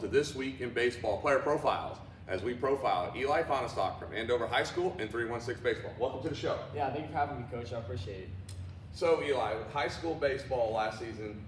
to This Week in Baseball Player Profiles, as we profile Eli Fahnestock from Andover High School in 316 Baseball. Welcome to the show. Yeah, thank you for having me, Coach. I appreciate it. So, Eli, with high school baseball last season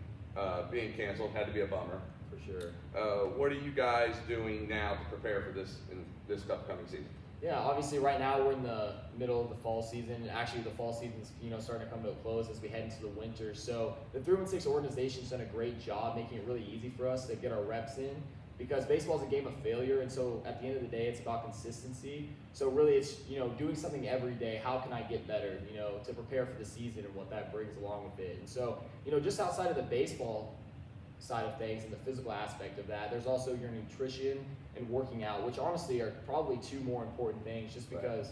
being canceled, had to be a bummer. For sure. What are you guys doing now to prepare for this upcoming season? Yeah, obviously right now we're in the middle of the fall season. Actually, the fall season's starting to come to a close as we head into the winter. So the 316 organization's done a great job making it really easy for us to get our reps in, because baseball is a game of failure, and so at the end of the day, it's about consistency. So really, it's doing something every day. How can I get better? To prepare for the season and what that brings along with it. And so just outside of the baseball side of things and the physical aspect of that, there's also your nutrition and working out, which honestly are probably two more important things, just because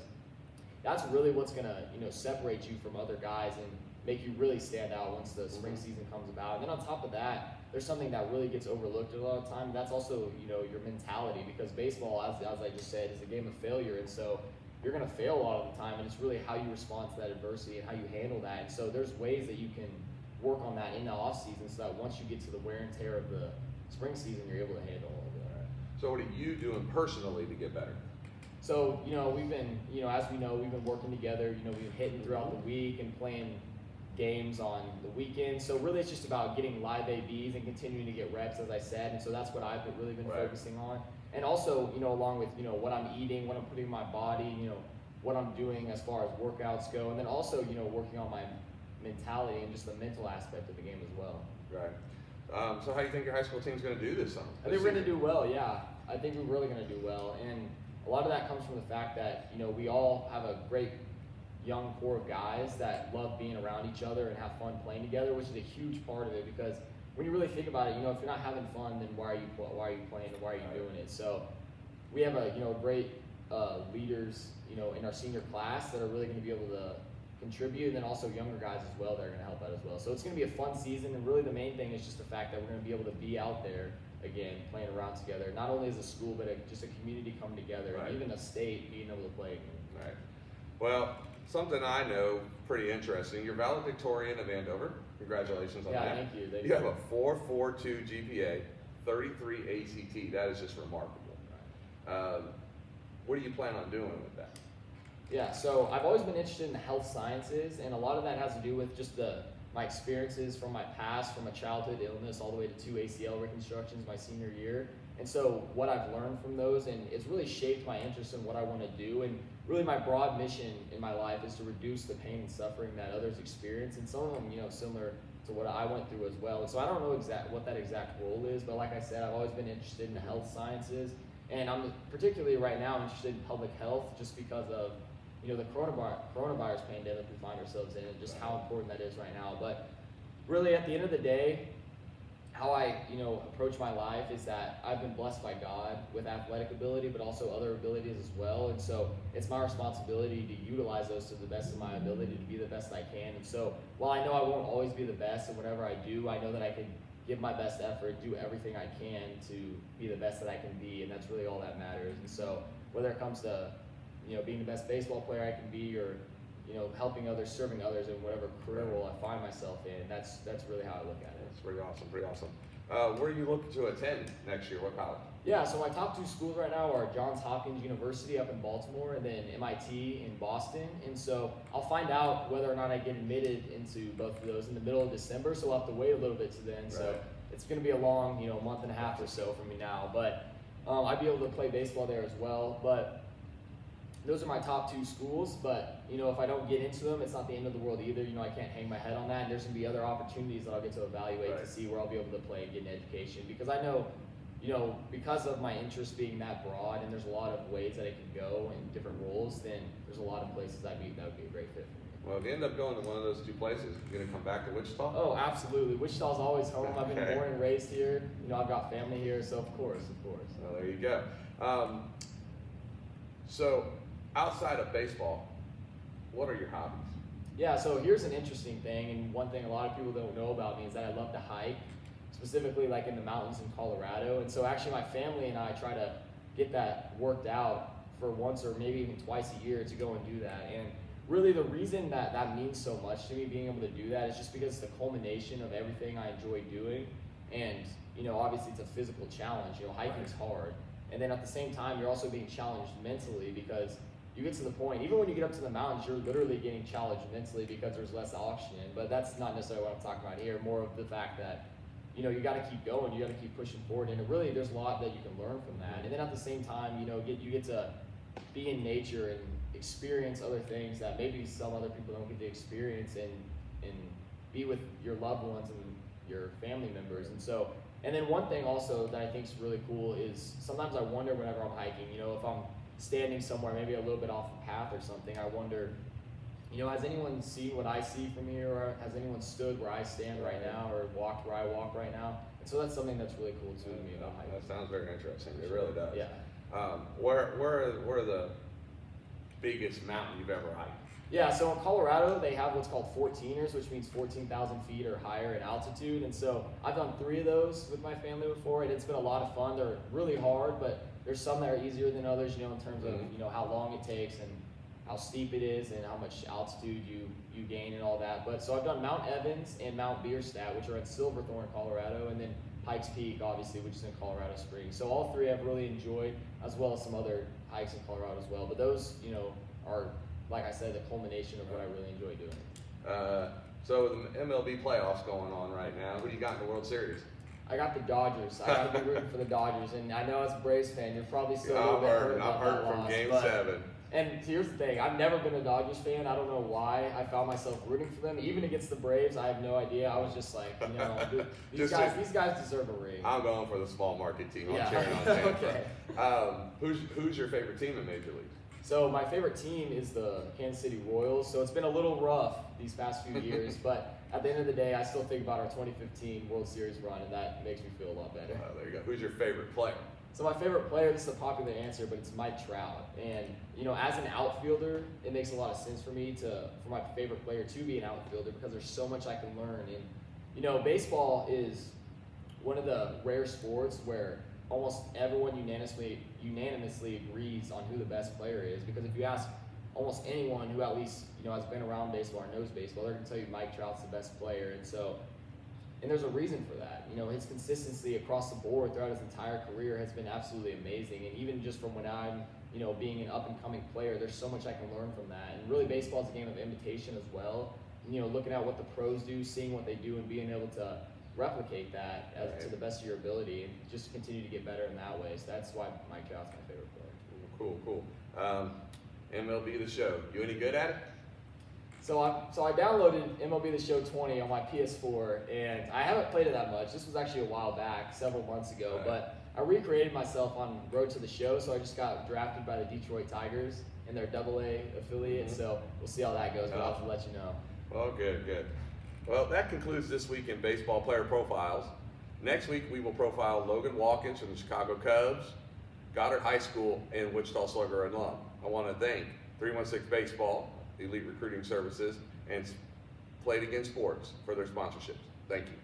that's really what's gonna separate you from other guys and make you really stand out once the spring season comes about. And then on top of that, there's something that really gets overlooked a lot of time. That's also your mentality, because baseball, as I just said, is a game of failure, and so you're gonna fail a lot of the time, and it's really how you respond to that adversity and how you handle that. And so there's ways that you can work on that in the off season, so that once you get to the wear and tear of the spring season, you're able to handle all of that. So what are you doing personally to get better? So we've been as we know, we've been working together. We've been hitting throughout the week and playing games on the weekends. So really, it's just about getting live ABs and continuing to get reps, as I said. And so that's what I've really been focusing on. And also along with what I'm eating, what I'm putting in my body, what I'm doing as far as workouts go, and then also working on my mentality and just the mental aspect of the game as well. Right. So how do you think your high school team's going to do this summer? I think we're going to do well, yeah. I think we're really going to do well. And a lot of that comes from the fact that, we all have a great young core of guys that love being around each other and have fun playing together, which is a huge part of it, because when you really think about it, if you're not having fun, then why are you playing and why are you doing it? So we have a great leaders, in our senior class that are really going to be able to contribute, and then also younger guys as well that are going to help out as well. So it's going to be a fun season, and really the main thing is just the fact that we're going to be able to be out there again playing around together, not only as a school but just a community come together, and even a state being able to play again. Right. Well, something I know pretty interesting. You're valedictorian of Andover. Congratulations on that. Yeah, thank you. You have a 4.42 GPA, 33 ACT. That is just remarkable. What do you plan on doing with that? Yeah, so I've always been interested in the health sciences, and a lot of that has to do with just my experiences from my past, from a childhood illness all the way to 2 ACL reconstructions my senior year. And so what I've learned from those, and it's really shaped my interest in what I want to do. And really my broad mission in my life is to reduce the pain and suffering that others experience, and some of them, similar to what I went through as well. And so I don't know what that exact role is, but like I said, I've always been interested in the health sciences, and I'm particularly right now interested in public health, just because of the coronavirus pandemic we find ourselves in, and just how important that is right now. But really, at the end of the day, how I approach my life is that I've been blessed by God with athletic ability, but also other abilities as well. And so it's my responsibility to utilize those to the best of my ability to be the best I can. And so while I know I won't always be the best at whatever I do, I know that I can give my best effort, do everything I can to be the best that I can be, and that's really all that matters. And so whether it comes to being the best baseball player I can be, or helping others, serving others in whatever career role I find myself in, that's really how I look at it. That's pretty awesome. Where are you looking to attend next year? What college? Yeah, so my top 2 schools right now are Johns Hopkins University up in Baltimore, and then MIT in Boston. And so I'll find out whether or not I get admitted into both of those in the middle of December, so I'll have to wait a little bit to then. Right. So it's going to be a long month and a half or so for me now, but I'd be able to play baseball there as well. But those are my top 2 schools, but if I don't get into them, it's not the end of the world either. I can't hang my head on that, and there's gonna be other opportunities that I'll get to evaluate to see where I'll be able to play and get an education, because I know, because of my interest being that broad, and there's a lot of ways that it can go in different roles, then there's a lot of places that would be a great fit for me. Well, if you end up going to one of those 2 places, you're gonna come back to Wichita? Oh, absolutely. Wichita's always home. I've been born and raised here. I've got family here, so of course. Well, there you go. So outside of baseball, what are your hobbies? Yeah, so here's an interesting thing, and one thing a lot of people don't know about me is that I love to hike, specifically like in the mountains in Colorado. And so actually my family and I try to get that worked out for once or maybe even twice a year to go and do that. And really the reason that means so much to me, being able to do that, is just because it's the culmination of everything I enjoy doing. And, you know, obviously it's a physical challenge. You know, hiking's hard. And then at the same time, you're also being challenged mentally because you get to the point, even when you get up to the mountains, you're literally getting challenged mentally because there's less oxygen. But that's not necessarily what I'm talking about here, more of the fact that, you know, you got to keep going, you got to keep pushing forward. And really, there's a lot that you can learn from that. And then at the same time, you know, you get to be in nature and experience other things that maybe some other people don't get to experience, and be with your loved ones and your family members. And so, and then one thing also that I think is really cool is sometimes I wonder whenever I'm hiking, you know, if I'm standing somewhere maybe a little bit off the path or something, I wonder, you know, has anyone seen what I see from here, or has anyone stood where I stand right now, or walked where I walk right now? And so that's something that's really cool too to me about hiking. That sounds very interesting. It really does. Yeah. Where are the biggest mountain you've ever hiked? Yeah, so in Colorado, they have what's called 14ers, which means 14,000 feet or higher in altitude. And so I've done 3 of those with my family before, and it's been a lot of fun. They're really hard, but there's some that are easier than others, you know, in terms of, you know, how long it takes and how steep it is and how much altitude you gain and all that. But so I've done Mount Evans and Mount Bierstadt, which are in Silverthorne, Colorado, and then Pikes Peak, obviously, which is in Colorado Springs. So all 3 I've really enjoyed, as well as some other hikes in Colorado as well. But those, you know, are, like I said, the culmination of what I really enjoy doing. So the MLB playoffs going on right now. Who do you got in the World Series? I got the Dodgers. I got to be rooting for the Dodgers, and I know as a Braves fan, you're probably still a little bit hurt about that from loss, Game but- 7. And here's the thing, I've never been a Dodgers fan. I don't know why I found myself rooting for them. Even against the Braves, I have no idea. I was just like, you know, these guys deserve a ring. I'm going for the small market team. I'm Yeah. cheering on Tampa. Okay. Who's your favorite team in Major League? So my favorite team is the Kansas City Royals. So it's been a little rough these past few years, but at the end of the day, I still think about our 2015 World Series run, and that makes me feel a lot better. There you go. Who's your favorite player? So my favorite player, this is a popular answer, but it's Mike Trout. And, you know, as an outfielder, it makes a lot of sense for me for my favorite player to be an outfielder because there's so much I can learn. And, you know, baseball is one of the rare sports where almost everyone unanimously agrees on who the best player is. Because if you ask almost anyone who at least, you know, has been around baseball or knows baseball, they're going to tell you Mike Trout's the best player. And so, and there's a reason for that. You know, his consistency across the board throughout his entire career has been absolutely amazing. And even just from when I'm, you know, being an up-and-coming player, there's so much I can learn from that. And really, baseball is a game of imitation as well. And, you know, looking at what the pros do, seeing what they do, and being able to replicate that to the best of your ability, and just continue to get better in that way. So that's why Mike Trout's my favorite player. Cool. MLB The Show. You any good at it? So I downloaded MLB The Show 20 on my PS4, and I haven't played it that much. This was actually a while back, several months ago, but I recreated myself on Road to the Show, so I just got drafted by the Detroit Tigers in their AA affiliate, so we'll see how that goes, but I'll have to let you know. Well, good. Well, that concludes this week in baseball player profiles. Next week, we will profile Logan Watkins from the Chicago Cubs, Goddard High School, and Wichita Slugger alum. I want to thank 316 Baseball, Elite Recruiting Services, and Played Again Sports for their sponsorships. Thank you.